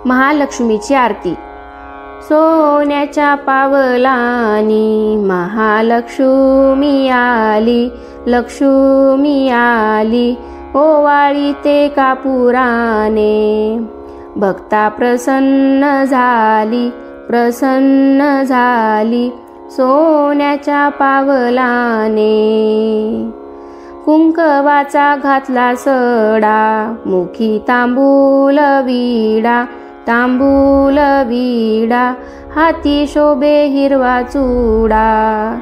महालक्ष्मीची आरती। सोन्याच्या पावलानी महालक्ष्मी आली, लक्ष्मी आली, ओवाळी ते कापुराने, भक्ता प्रसन्न झाली, प्रसन्न झाली, सोन्याच्या पावलाने। कुंकवाचा घातला सडा, मुखी तांबूल विडा, तांबूल विडा, हाती शोभे हिरवा चुडा,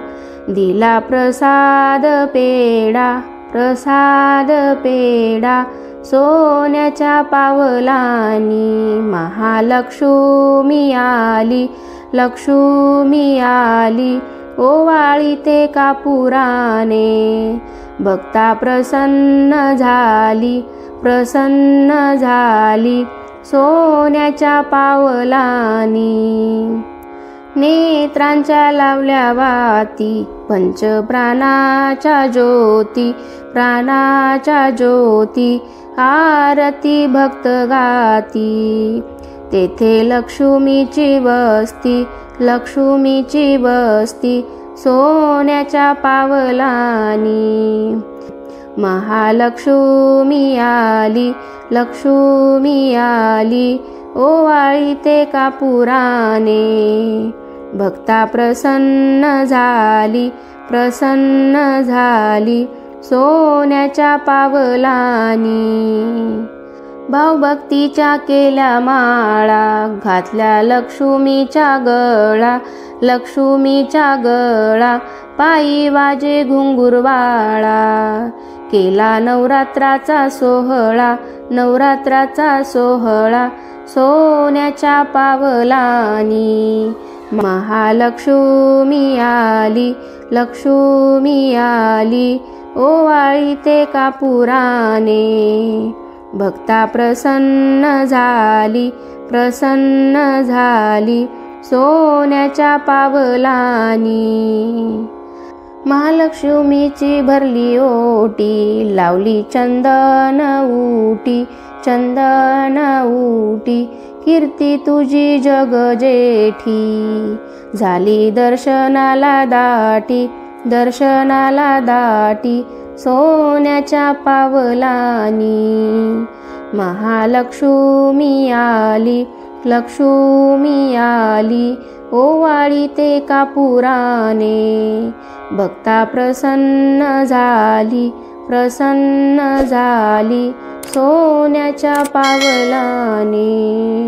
दिला प्रसाद पेडा, प्रसाद पेडा, सोन्याच्या पावलानी महालक्ष्मी आली, लक्ष्मी आली, ओवाळी ते कापुराने, भक्ता प्रसन्न झाली, प्रसन्न झाली, सोन्याच्या पावलानी। नेत्रांच्या लावल्या वाती, पंचप्राणाच्या ज्योती, प्राणाच्या ज्योती, आरती भक्त गाती, तेथे लक्ष्मीची वस्ती, लक्ष्मीची वस्ती, सोन्याच्या पावलानी। महालक्ष्मी आली, लक्ष्मी आली, ओवाळी ते कापुराने, भक्ता प्रसन्न झाली, प्रसन्न झाली, सोन्याच्या पावलानी। भावभक्तीच्या केल्या माळा, घातल्या लक्ष्मीच्या गळा, लक्ष्मीच्या गळा, पायी वाजे घुंगुरवाळा, केला नवरात्राचा सोहळा, नवरात्राचा सोहळा, सोन्याच्या पावलानी। महालक्ष्मी आली, लक्ष्मी आली, ओवाळी ते कापुराने, भक्ता प्रसन्न झाली, प्रसन्न झाली, सोन्याच्या पावलानी। महालक्ष्मीची भरली ओटी, लावली चंदन उटी, चंदन उटी, कीर्ती तुझी जग जेठी, झाली दर्शनाला दाटी, दर्शनाला दाटी, सोन्याच्या पावलानी। महालक्ष्मी आली, लक्ष्मी आली, ओवाळी ते कापुराने, भक्ता प्रसन्न झाली, प्रसन्न झाली, सोन्याच्या पावलाने।